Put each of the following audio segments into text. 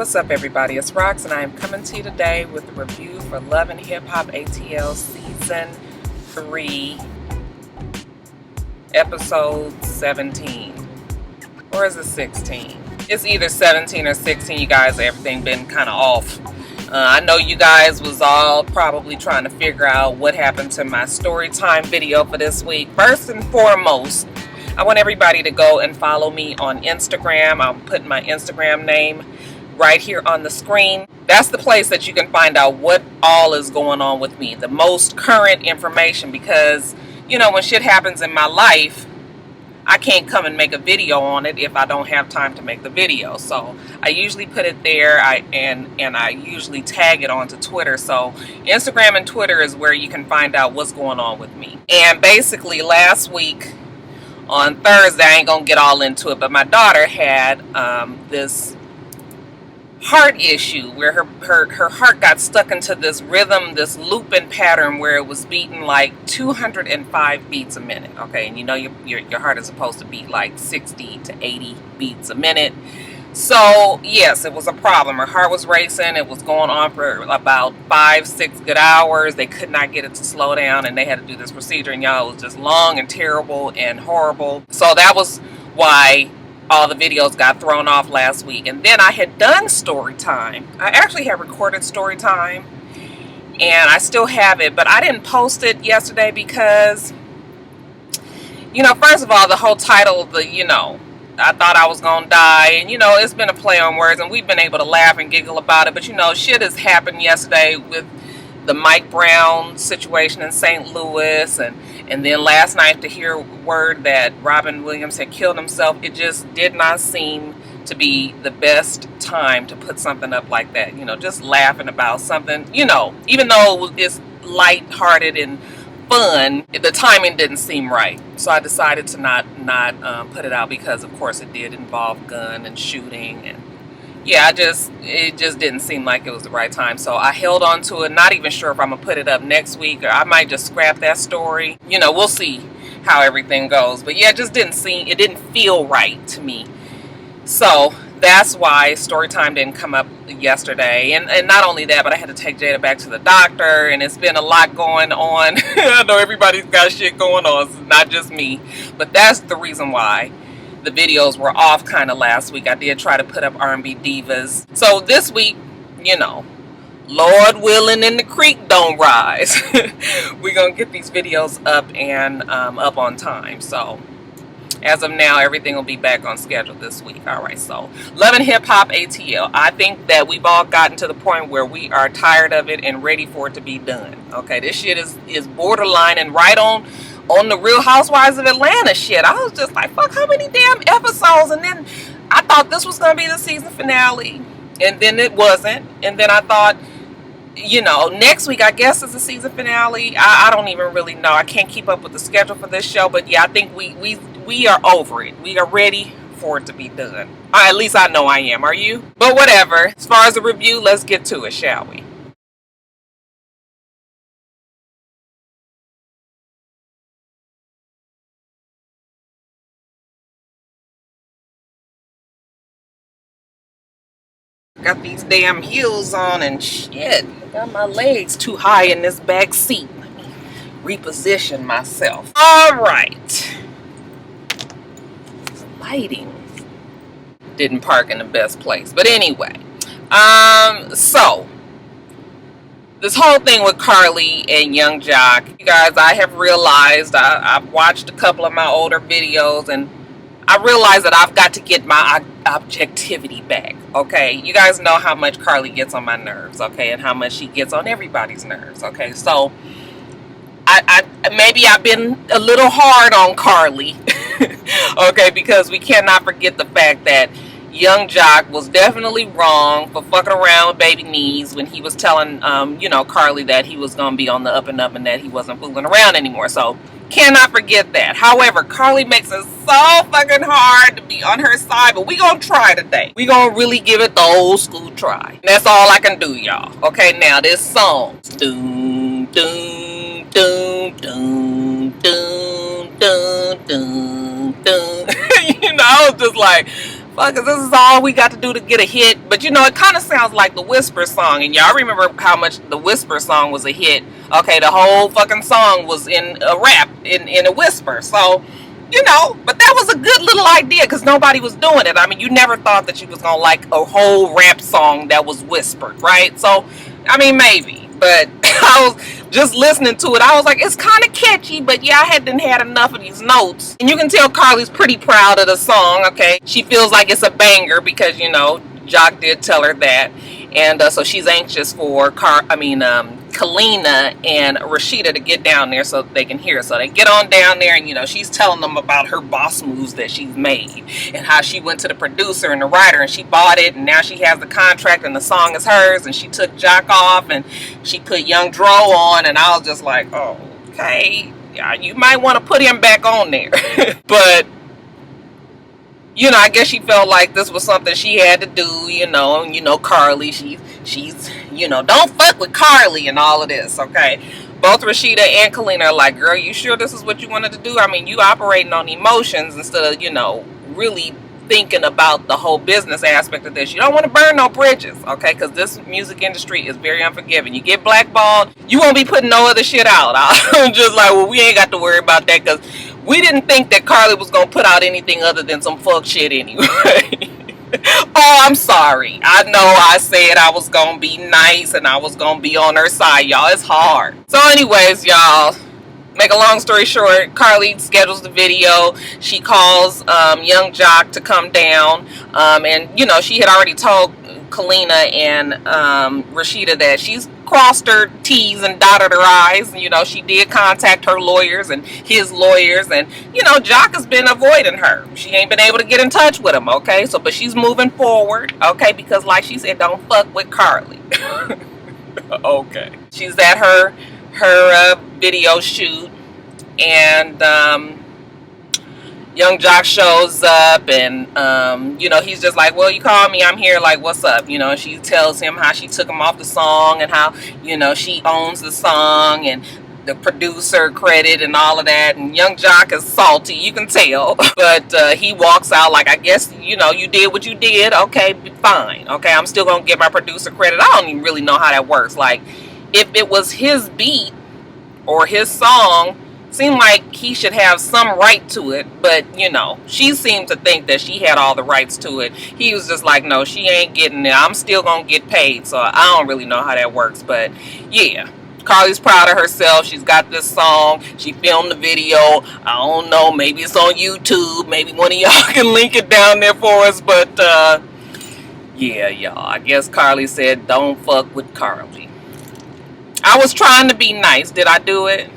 What's up everybody, it's Rox and I am coming to you today with a review for Love and Hip Hop ATL Season 3, Episode 17. Or is it 16? It's either 17 or 16, you guys. Everything been kind of off. I know you guys was all probably trying to figure out what happened to my story time video for this week. First and foremost, I want everybody to go and follow me on Instagram. I'm putting my Instagram name right here on the screen. That's the place that you can find out what all is going on with me, the most current information, because you know, when shit happens in my life, I can't come and make a video on it if I don't have time to make the video. So I usually put it there. And I usually tag it onto Twitter. So Instagram and Twitter is where you can find out what's going on with me. And basically last week on Thursday, I ain't gonna get all into it, but my daughter had this heart issue where her heart got stuck into this rhythm, this looping pattern where it was beating like 205 beats a minute. Okay, and you know your heart is supposed to beat like 60 to 80 beats a minute. So yes, it was a problem. Her heart was racing. It was going on for about 5-6 good hours. They could not get it to slow down, and they had to do this procedure, and y'all, it was just long and terrible and horrible. So that was why all the videos got thrown off last week. And then I had done story time. I actually had recorded story time, and I still have it, but I didn't post it yesterday because, you know, first of all, the whole title, I thought I was gonna die, and you know, it's been a play on words, and we've been able to laugh and giggle about it, but you know, shit has happened yesterday with the Mike Brown situation in St. Louis, and then last night to hear word that Robin Williams had killed himself. It just did not seem to be the best time to put something up like that. You know, just laughing about something, you know, even though it's lighthearted and fun, the timing didn't seem right. So I decided to not put it out because, of course, it did involve gun and shooting, and yeah, it just didn't seem like it was the right time. So I held on to it. Not even sure if I'm gonna put it up next week, or I might just scrap that story. You know, we'll see how everything goes. But yeah, it just didn't feel right to me. So that's why story time didn't come up yesterday. And not only that, but I had to take Jayda back to the doctor, and it's been a lot going on. I know everybody's got shit going on. It's not just me. But that's the reason why the videos were off kind of last week. I did try to put up R&B Divas. So this week, you know, Lord willing and the creek don't rise, we're going to get these videos up and up on time. So as of now, everything will be back on schedule this week. All right, so Love and Hip Hop ATL. I think that we've all gotten to the point where we are tired of it and ready for it to be done. Okay, this shit is borderline and right on the Real Housewives of Atlanta shit. I was just like, fuck, how many damn episodes? And then I thought this was going to be the season finale, and then it wasn't. And then I thought, you know, next week I guess is the season finale. I don't even really know. I can't keep up with the schedule for this show, but yeah, I think we are over it. We are ready for it to be done. At least I know I am. Are you? But whatever. As far as the review, let's get to it, shall we? Got these damn heels on and shit. Got my legs too high in this back seat. Let me reposition myself. Alright. Lighting. Didn't park in the best place. But anyway. So this whole thing with Carly and Young Jock. You guys, I have realized, I've watched a couple of my older videos, and I realize that I've got to get my objectivity back, okay? You guys know how much Carly gets on my nerves, okay? And how much she gets on everybody's nerves, okay? So, I maybe I've been a little hard on Carly, okay? Because we cannot forget the fact that Young Jock was definitely wrong for fucking around with baby knees when he was telling, you know, Carly that he was going to be on the up and up and that he wasn't fooling around anymore. So, cannot forget that. However, Carly makes it so fucking hard to be on her side, but we gonna try today. We gonna really give it the old school try. And that's all I can do, y'all. Okay, now this song. Doom, doom, doom, doom, doom, doom, doom, doom. You know, I was just like, fuck, this is all we got to do to get a hit. But you know, it kind of sounds like the Whisper song, and y'all remember how much the Whisper song was a hit. Okay, the whole fucking song was in a rap, in a whisper. So, you know, but that was a good little idea because nobody was doing it. I mean, you never thought that you was gonna like a whole rap song that was whispered, right? So, I mean, maybe, but I was just listening to it. I was like, it's kind of catchy, but yeah, I hadn't had enough of these notes. And you can tell Carly's pretty proud of the song. Okay, she feels like it's a banger because, you know, Jock did tell her that, and so she's anxious for Kalina and Rashida to get down there so they can hear. So they get on down there, and you know, she's telling them about her boss moves that she's made and how she went to the producer and the writer and she bought it, and now she has the contract and the song is hers, and she took Jock off and she put Young Dro on, and I was just like, oh, okay, yeah, you might want to put him back on there. But you know, I guess she felt like this was something she had to do, you know, and you know, Carly, she's, you know, don't fuck with Carly and all of this, okay? Both Rashida and Kalina are like, girl, you sure this is what you wanted to do? I mean, you operating on emotions instead of, you know, really thinking about the whole business aspect of this. You don't want to burn no bridges, okay? Because this music industry is very unforgiving. You get blackballed, you won't be putting no other shit out. I'm just like, well, we ain't got to worry about that because we didn't think that Carly was going to put out anything other than some fuck shit anyway. Oh, I'm sorry. I know I said I was going to be nice and I was going to be on her side, y'all. It's hard. So anyways, y'all, make a long story short, Carly schedules the video. She calls young Jock to come down. And, you know, she had already told Kalina and Rashida that she's crossed her T's and dotted her I's. You know, she did contact her lawyers and his lawyers, and you know, Jock has been avoiding her. She ain't been able to get in touch with him, okay? So, but she's moving forward, okay? Because like she said, don't fuck with Carly. Okay. She's at her video shoot, and young Jock shows up, and you know, he's just like, well, you call me, I'm here, like, what's up? You know, she tells him how she took him off the song and how, you know, she owns the song and the producer credit and all of that. And young Jock is salty, you can tell. But he walks out like, I guess, you know, you did what you did, okay, fine, okay, I'm still gonna get my producer credit. I don't even really know how that works. Like, if it was his beat or his song, seemed like he should have some right to it, but you know, she seemed to think that she had all the rights to it. He was just like, no, she ain't getting it, I'm still gonna get paid. So I don't really know how that works, but yeah, Carly's proud of herself. She's got this song, she filmed the video. I don't know, maybe it's on YouTube, maybe one of y'all can link it down there for us. But yeah, y'all, I guess Carly said don't fuck with Carly. I was trying to be nice. Did I do it?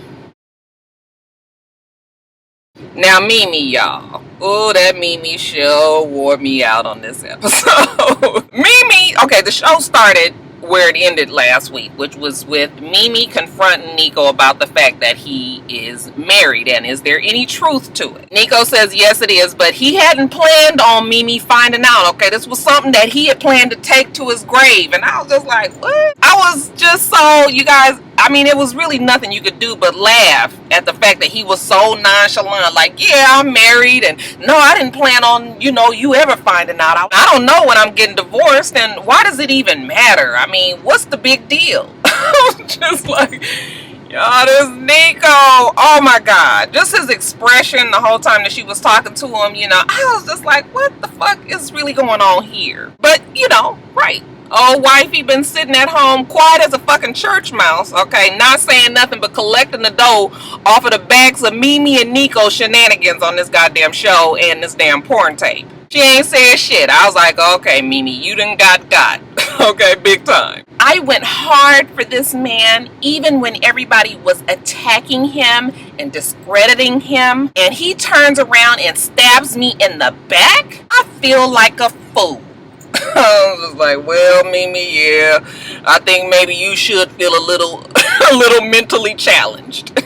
Now Mimi, y'all. Oh, that Mimi show wore me out on this episode. Mimi, okay, the show started where it ended last week, which was with Mimi confronting Nico about the fact that he is married and is there any truth to it. Nico says yes it is, but he hadn't planned on Mimi finding out. Okay, this was something that he had planned to take to his grave, and I was just like, what? I was just so, you guys, I mean, it was really nothing you could do but laugh at the fact that he was so nonchalant, like, yeah, I'm married, and no, I didn't plan on, you know, you ever finding out. I don't know when I'm getting divorced, and why does it even matter? I mean, what's the big deal? Just like, y'all, this Nico, oh my God, just his expression the whole time that she was talking to him, you know, I was just like, what the fuck is really going on here? But, you know, right. Old wifey been sitting at home quiet as a fucking church mouse, okay, not saying nothing but collecting the dough off of the backs of Mimi and Nico shenanigans on this goddamn show and this damn porn tape. She ain't saying shit. I was like, okay, Mimi, you done got. Okay, big time. I went hard for this man, even when everybody was attacking him and discrediting him, and he turns around and stabs me in the back. I feel like a fool. I was just like, well, Mimi, yeah, I think maybe you should feel a little a little mentally challenged.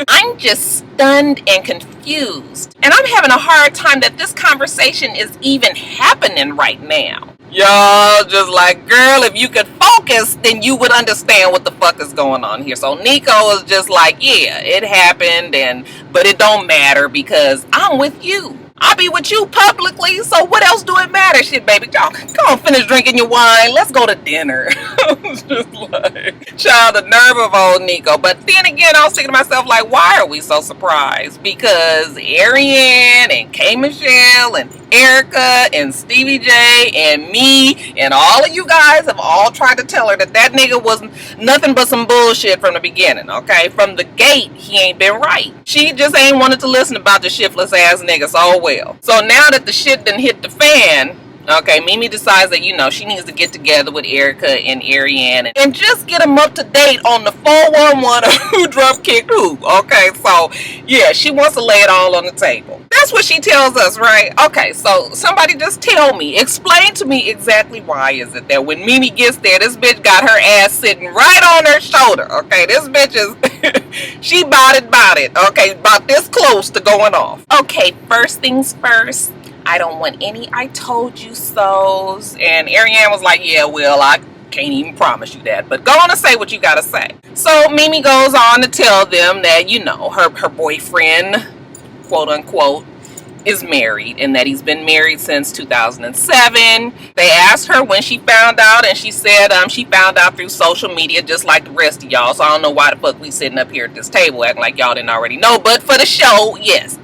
I'm just stunned and confused, and I'm having a hard time that this conversation is even happening right now. Y'all just like, girl, if you could focus, then you would understand what the fuck is going on here. So Nico is just like, yeah, it happened, but it don't matter because I'm with you. I'll be with you publicly, so what else do it matter? Shit, baby, y'all, come on, finish drinking your wine. Let's go to dinner. I was just like, child, the nerve of old Nico. But then again, I was thinking to myself, like, why are we so surprised? Because Ariane and K Michelle and Erica and Stevie J and me and all of you guys have all tried to tell her that that nigga was nothing but some bullshit from the beginning, okay? From the gate, he ain't been right. She just ain't wanted to listen about the shiftless ass nigga so well. So now that the shit done hit the fan, okay, Mimi decides that, you know, she needs to get together with Erica and Ariane and just get them up to date on the 411 of who drop kicked who. Okay, so yeah, she wants to lay it all on the table. That's what she tells us, right? Okay, so somebody just tell me, explain to me exactly why is it that when Mimi gets there, this bitch got her ass sitting right on her shoulder. Okay, this bitch is, she bout it, okay, about this close to going off. Okay, first things first, I don't want any I told you so's. And Ariane was like, yeah, well, I can't even promise you that, but go on and say what you gotta say. So Mimi goes on to tell them that, you know, her boyfriend, quote unquote, is married and that he's been married since 2007. They asked her when she found out, and she said she found out through social media just like the rest of y'all. So I don't know why the fuck we sitting up here at this table acting like y'all didn't already know, but for the show, yes.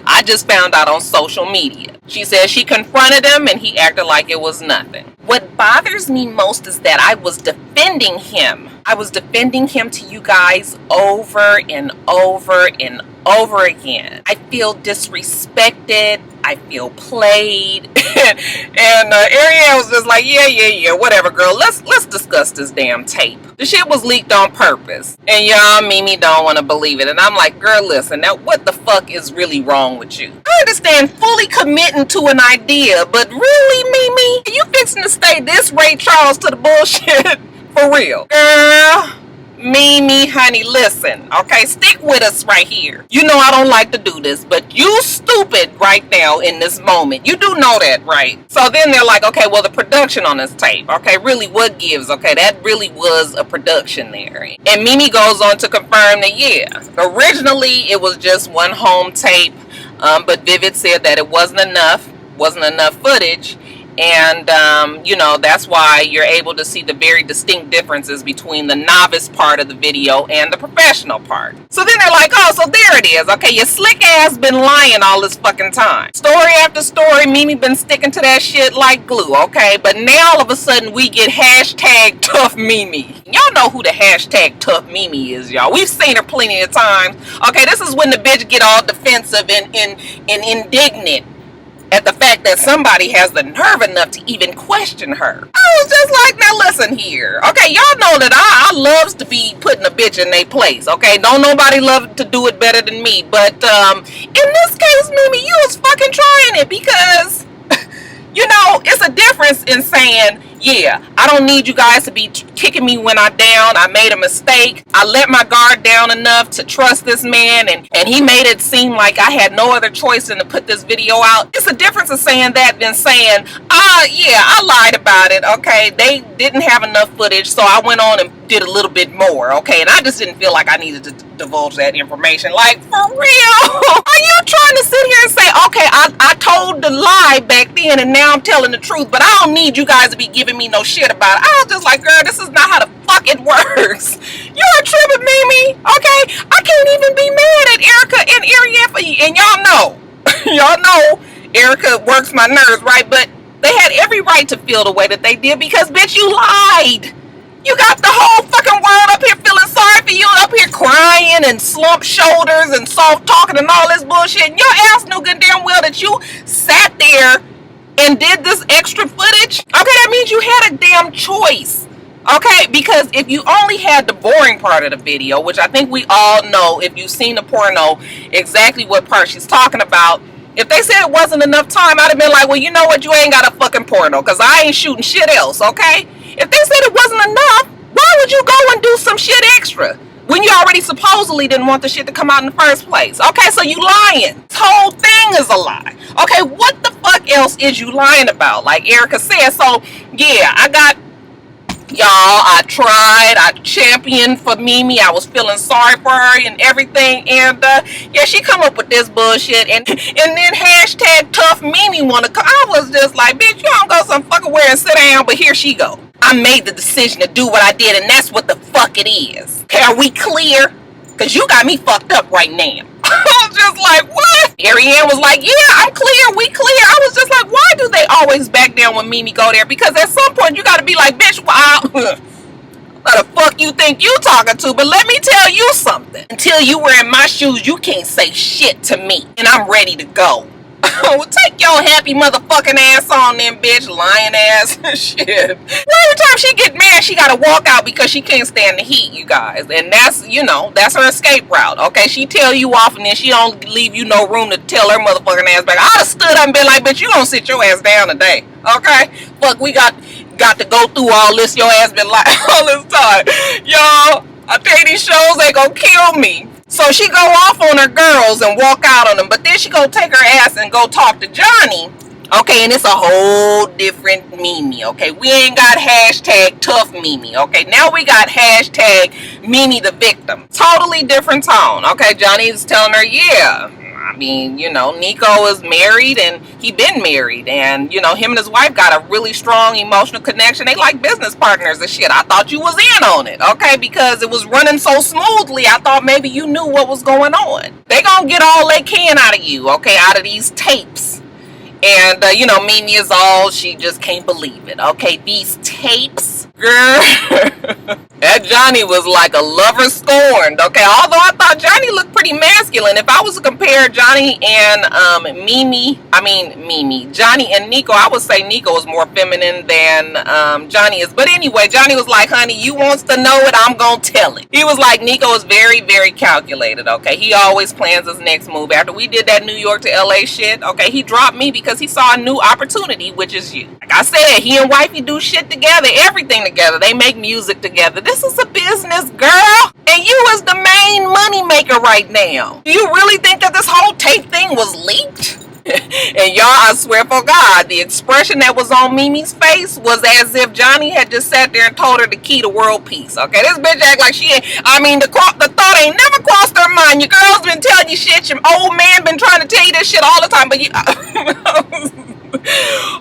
I just found out on social media. She said she confronted him and he acted like it was nothing. What bothers me most is that I was defending him. I was defending him to you guys over and over and over again. I feel disrespected. I feel played. And Ariane was just like, yeah, whatever, girl. Let's discuss this damn tape. The shit was leaked on purpose. And y'all, Mimi don't want to believe it. And I'm like, girl, listen, now what the fuck is really wrong with you? I understand fully committing to an idea, but really, Mimi, you fixing to stay this Ray Charles to the bullshit? For real. Girl, Mimi, honey, listen, okay? Stick with us right here. You know I don't like to do this, but you stupid right now in this moment. You do know that, right? So then they're like, okay, well, the production on this tape, okay, really what gives? Okay, that really was a production there. And Mimi goes on to confirm that, yeah, originally it was just one home tape, but Vivid said that it wasn't enough footage. And, you know, that's why you're able to see the very distinct differences between the novice part of the video and the professional part. So then they're like, oh, so there it is. Okay, your slick ass been lying all this fucking time. Story after story, Mimi been sticking to that shit like glue, okay? But now all of a sudden we get hashtag tough Mimi. Y'all know who the hashtag tough Mimi is, y'all. We've seen her plenty of times. Okay, this is when the bitch get all defensive and indignant at the fact that somebody has the nerve enough to even question her. I was just like, now listen here. Okay, y'all know that I loves to be putting a bitch in their place. Okay, don't nobody love to do it better than me. But in this case, Mimi, you was fucking trying it because, you know, it's a difference in saying, yeah, I don't need you guys to be kicking me when I'm down. I made a mistake. I let my guard down enough to trust this man, and he made it seem like I had no other choice than to put this video out. It's a difference of saying that than saying, yeah, I lied about it, okay? They didn't have enough footage, so I went on and did a little bit more, okay? And I just didn't feel like I needed to divulge that information. Like, for real? Are you trying to sit here and say, okay, I told the lie back then and now I'm telling the truth, but I don't need you guys to be giving me no shit about it? I was just like, girl, this is not how the fuck it works. You're tripping, Mimi, okay? I can't even be mad at Erica and Ariane for you. And y'all know, y'all know Erica works my nerves, right? But they had every right to feel the way that they did because, bitch, you lied. You got the whole fucking world up here feeling sorry for you, up here crying and slumped shoulders and soft talking and all this bullshit. And your ass knew good damn well that you sat there and did this extra footage. Okay, that means you had a damn choice. Okay, because if you only had the boring part of the video, which I think we all know, if you've seen the porno, exactly what part she's talking about. If they said it wasn't enough time, I'd have been like, well, you know what? You ain't got a fucking porno because I ain't shooting shit else, okay? If they said it wasn't enough, why would you go and do some shit extra when you already supposedly didn't want the shit to come out in the first place? Okay, so you lying. This whole thing is a lie. Okay, what the fuck else is you lying about? Like Erica said, so yeah, I got Y'all, I tried. I championed for Mimi. I was feeling sorry for her and everything. And yeah, she come up with this bullshit. And then hashtag tough Mimi wanna come. I was just like, bitch, you don't go some fucking where and sit down. But here she go. I made the decision to do what I did, and that's what the fuck it is. Okay, are we clear? Cause you got me fucked up right now. I was just like, what? Ariane was like, yeah, I'm clear, we clear. I was just like, why do they always back down when Mimi go there? Because at some point you gotta be like, bitch, wow, what the fuck you think you talking to? But let me tell you something. Until you were in my shoes, you can't say shit to me. And I'm ready to go. Well, take your happy motherfucking ass on then, bitch, lying ass shit. Well, every time she get mad, she gotta walk out because she can't stand the heat, you guys. And that's, you know, that's her escape route, okay? She tell you off and then she don't leave you no room to tell her motherfucking ass back. I'd have stood up and been like, bitch, you gonna sit your ass down today, okay? Fuck, we got to go through all this. Your ass been like all this time. Y'all, I tell you, these shows, they gonna kill me. So she go off on her girls and walk out on them, but then she go take her ass and go talk to Johnny. Okay, and it's a whole different Mimi, okay? We ain't got hashtag tough Mimi, okay? Now we got hashtag Mimi the victim. Totally different tone, okay? Johnny is telling her, yeah, I mean, you know, Nico is married and he been married, and, you know, him and his wife got a really strong emotional connection. They like business partners and shit. I thought you was in on it, okay? Because it was running so smoothly, I thought maybe you knew what was going on. They gonna get all they can out of you, okay? Out of these tapes. And, you know, Mimi is all, she just can't believe it. Okay, these tapes, girl. That Johnny was like a lover scorned. Okay, although I thought Johnny looked pretty masculine. If I was to compare Johnny and Johnny and Nico, I would say Nico is more feminine than Johnny is. But anyway, Johnny was like, honey, you wants to know it, I'm gonna tell it. He was like, Nico is very, very calculated. Okay, he always plans his next move. After we did that New York to LA shit, okay, he dropped me because he saw a new opportunity, which is you. Like I said, he and wifey do shit together, everything together. They make music together. This is a business, girl. And you is the main money maker right now. Do you really think that this whole tape thing was leaked? And y'all, I swear for God, the expression that was on Mimi's face was as if Johnny had just sat there and told her the key to world peace. Okay, this bitch act like she ain't, I mean, the thought ain't never crossed her mind. Your girl's been telling you shit. Your old man been trying to tell you this shit all the time, but you...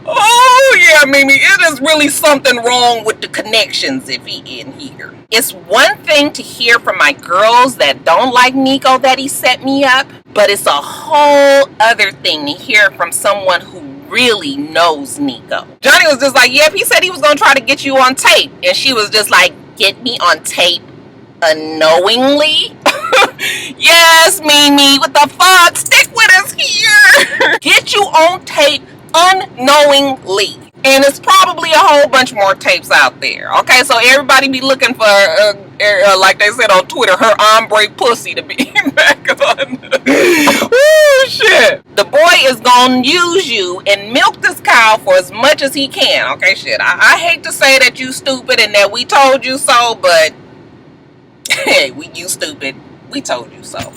Oh yeah, Mimi, it is really something wrong with the connections if he in here. It's one thing to hear from my girls that don't like Nico that he set me up, but it's a whole other thing to hear from someone who really knows Nico. Johnny was just like, yep, he said he was gonna try to get you on tape, and she was just like, get me on tape unknowingly? Yes, Mimi, what the fuck? Stick with us here. Get you on tape unknowingly. And it's probably a whole bunch more tapes out there. Okay, so everybody be looking for, like they said on Twitter, her ombre pussy to be back on. Woo, shit. The boy is gonna use you and milk this cow for as much as he can. Okay, shit. I hate to say that you stupid and that we told you so, but hey, you stupid. We told you so.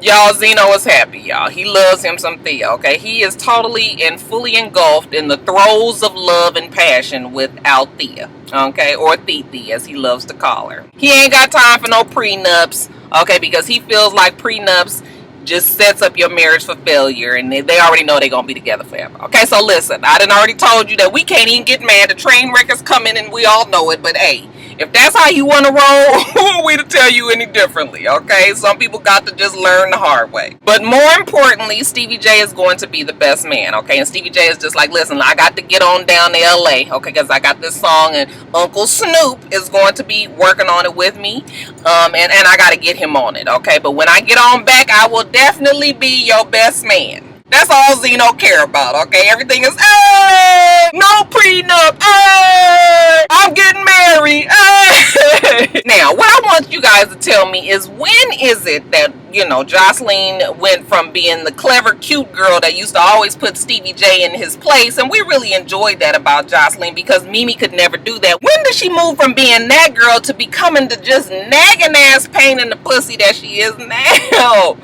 Y'all, Zeno is happy, y'all. He loves him some Thea, okay? He is totally and fully engulfed in the throes of love and passion with Althea, okay? Or Titi, as he loves to call her. He ain't got time for no prenups, okay? Because he feels like prenups just sets up your marriage for failure, and they already know they're gonna be together forever. Okay, so listen, I done already told you that we can't even get mad. The train wreck is coming, and we all know it, but hey, if that's how you want to roll, who are we to tell you any differently, okay? Some people got to just learn the hard way. But more importantly, Stevie J is going to be the best man, okay? And Stevie J is just like, listen, I got to get on down to LA, okay? Because I got this song, and Uncle Snoop is going to be working on it with me. And I got to get him on it, okay? But when I get on back, I will definitely be your best man. That's all Zeno care about, okay? Everything is, hey, no prenup, hey, I'm getting married, hey. Now, what I want you guys to tell me is, when is it that, you know, Jocelyn went from being the clever, cute girl that used to always put Stevie J in his place, and we really enjoyed that about Jocelyn because Mimi could never do that. When did she move from being that girl to becoming the just nagging ass pain in the pussy that she is now?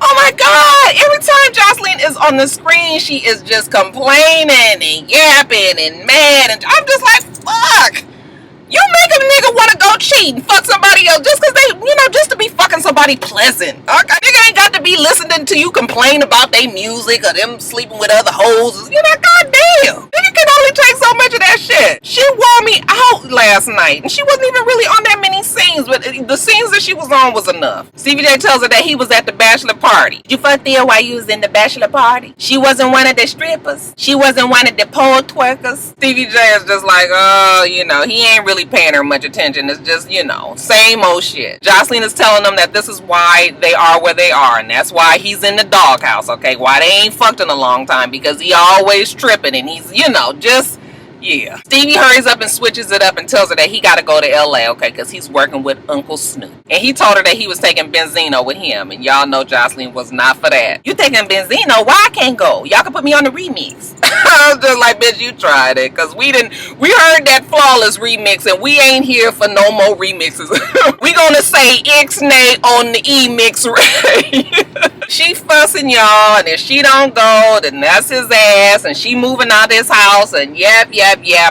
Oh my God! Every time Jocelyn is on the screen, she is just complaining and yapping and mad, and I'm just like, fuck. You make a nigga want to go cheat and fuck somebody else just because they, just to be fucking somebody pleasant. Okay? Nigga ain't got to be listening to you complain about their music or them sleeping with other hoes. Goddamn. Nigga can only take so much of that shit. She wore me out last night and she wasn't even really on that many scenes, but the scenes that she was on was enough. Stevie J tells her that he was at the bachelor party. Did you fuck Thea while you was in the bachelor party? She wasn't one of the strippers. She wasn't one of the pole twerkers. Stevie J is just like, he ain't really paying her much attention. It's just, same old shit. Jocelyn is telling them that this is why they are where they are, and that's why he's in the doghouse, okay? Why they ain't fucked in a long time, because he always tripping, and he's, just... Yeah. Stevie hurries up and switches it up and tells her that he got to go to LA, okay, because he's working with Uncle Snoop. And he told her that he was taking Benzino with him, and y'all know Jocelyn was not for that. You taking Benzino? Why I can't go? Y'all can put me on the remix. I was just like, bitch, you tried it, because we heard that flawless remix, and we ain't here for no more remixes. We gonna say Ixnay on the E-mix, right? She fussing y'all, and if she don't go, then that's his ass, and she moving out of his house, and yap,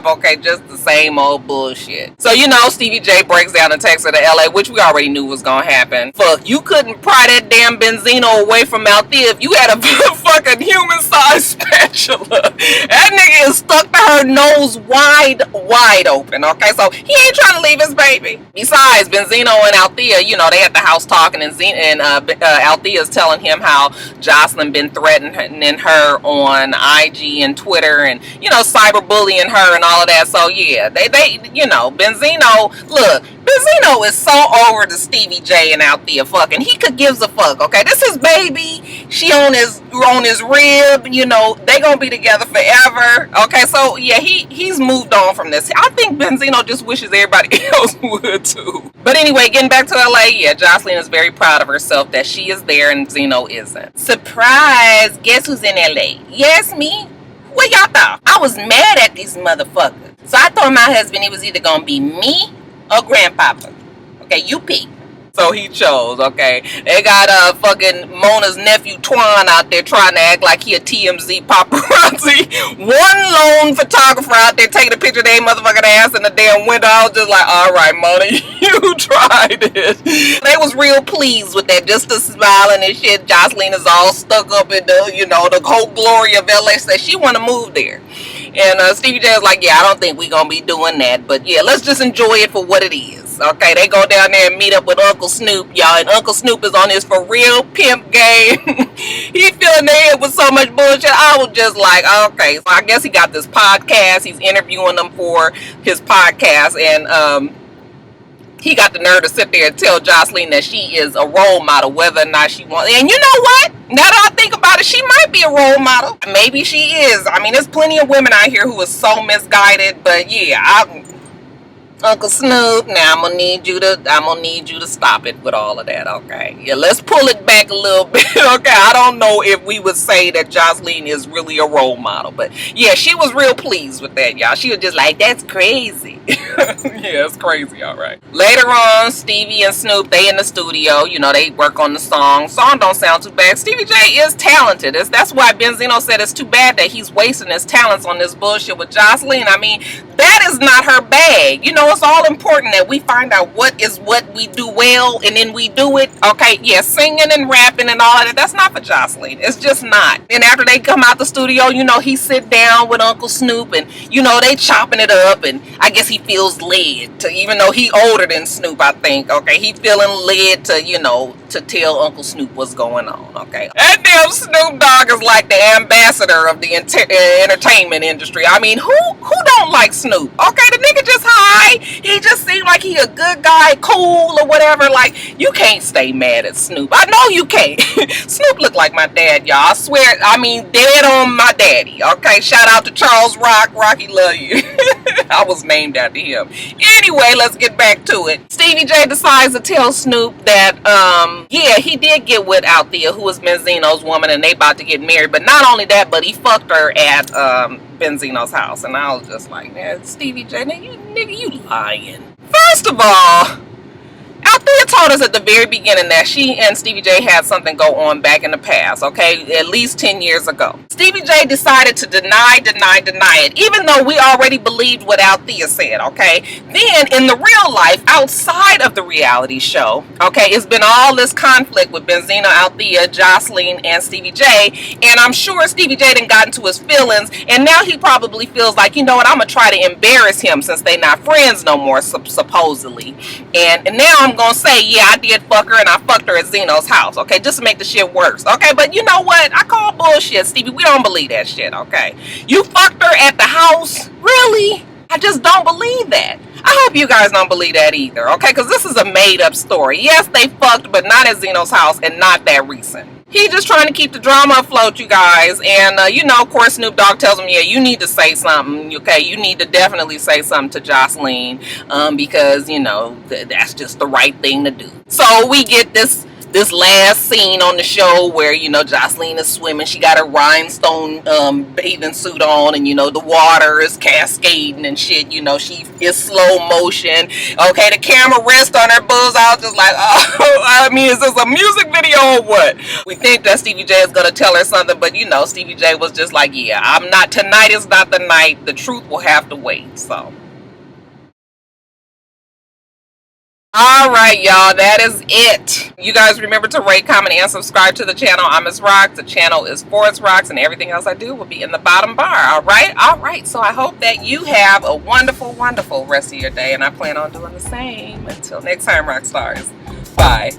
okay, just the same old bullshit. So, Stevie J breaks down and takes her to LA, which we already knew was gonna happen. Fuck, you couldn't pry that damn Benzino away from Althea if you had a fucking human-sized spatula. That nigga is stuck to her nose wide open, okay? So, he ain't trying to leave his baby. Besides, Benzino and Althea, they at the house talking, and Althea's telling him how Jocelyn been threatening her on IG and Twitter, and cyberbullying her and all of that. So yeah, they Benzino, look, Benzino is so over the Stevie J and Althea fucking. He could gives a fuck, okay? This is baby. She on his rib, they gonna be together forever. Okay, so yeah, he's moved on from this. I think Benzino just wishes everybody else would too. But anyway, getting back to LA, yeah, Jocelyn is very proud of herself that she is there and Zeno isn't. Surprise! Guess who's in LA? Yes, me. What y'all thought? I was mad at these motherfuckers. So I told my husband it was either gonna be me or Grandpapa. Okay, you pick. So he chose, okay. They got fucking Mona's nephew Twan out there trying to act like he a TMZ paparazzi. One lone photographer out there taking a picture of their motherfucking ass in the damn window. I was just like, alright, Mona, you tried it. They was real pleased with that, just the smiling and shit. Jocelyn is all stuck up in the, the whole glory of LA. Said she want to move there. And Stevie J was like, yeah, I don't think we gonna be doing that. But yeah, let's just enjoy it for what it is. Okay, they go down there and meet up with Uncle Snoop, y'all. And Uncle Snoop is on his for real pimp game. He filling their head with so much bullshit. I was just like, okay. So I guess he got this podcast. He's interviewing them for his podcast. And he got the nerve to sit there and tell Jocelyn that she is a role model, whether or not she wants. And you know what? Now that I think about it, she might be a role model. Maybe she is. I mean, there's plenty of women out here who are so misguided. But yeah, Uncle Snoop, now I'm gonna need you to stop it with all of that, okay? Yeah, let's pull it back a little bit, okay? I don't know if we would say that Jocelyn is really a role model, but yeah, she was real pleased with that, y'all. She was just like, that's crazy. Yeah, it's crazy, all right. Later on, Stevie and Snoop, they in the studio, they work on the song. Song don't sound too bad. Stevie J is talented. That's why Benzino said it's too bad that he's wasting his talents on this bullshit with Jocelyn. I mean, that is not her bag. It's all important that we find out what we do well, and then we do it. Okay, yeah, singing and rapping and all of that, that's not for Jocelyn. It's just not. And after they come out the studio, he sit down with Uncle Snoop, and they chopping it up, and I guess he feels led to, even though he older than Snoop, I think, okay, he feeling led to, to tell Uncle Snoop what's going on, okay. That damn Snoop Dogg is like the ambassador of the entertainment industry. I mean, who don't like Snoop? Okay, the nigga just high. He just seemed like he a good guy, cool or whatever. Like, you can't stay mad at Snoop. I know you can't. Snoop look like my dad, y'all. I swear, I mean, dead on my daddy. Okay, shout out to Charles Rock. Rocky, love you. I was named after him. Anyway, let's get back to it. Stevie J decides to tell Snoop that, yeah, he did get with Althea, who was Benzino's woman, and they about to get married. But not only that, but he fucked her at, Benzino's house. And I was just like, man, Stevie J, nigga, you lying. First of all, Althea told us at the very beginning that she and Stevie J had something go on back in the past, okay? At least 10 years ago. Stevie J decided to deny it, even though we already believed what Althea said, okay? Then, in the real life, outside of the reality show, okay, it's been all this conflict with Benzino, Althea, Jocelyn, and Stevie J, and I'm sure Stevie J done got into his feelings, and now he probably feels like, you know what, I'm gonna try to embarrass him since they not friends no more, supposedly. And now I'm gonna say, yeah, I did fuck her, and I fucked her at Zeno's house, okay, just to make the shit worse, okay? But you know what, I call bullshit, Stevie. We don't believe that shit, okay? You fucked her at the house? Really? I just don't believe that. I hope you guys don't believe that either, okay? Because this is a made-up story. Yes, they fucked, but not at Zeno's house, and not that recent. He's just trying to keep the drama afloat, you guys. And, you know, of course, Snoop Dogg tells him, yeah, you need to say something, okay? You need to definitely say something to Jocelyn because, you know, that's just the right thing to do. So we get this last scene on the show where, you know, Jocelyn is swimming. She got her rhinestone bathing suit on, and, you know, the water is cascading and shit. You know, she is slow motion. Okay, the camera rests on her boobs. I was just like, oh, I mean, is this a music video or what? We think that Stevie J is going to tell her something, but, you know, Stevie J was just like, yeah, tonight is not the night. The truth will have to wait, so. Alright, y'all, that is it. You guys remember to rate, comment, and subscribe to the channel. I'm itsrox. The channel is for itsrox, and everything else I do will be in the bottom bar. Alright. So I hope that you have a wonderful, wonderful rest of your day, and I plan on doing the same. Until next time, Roxstars. Bye.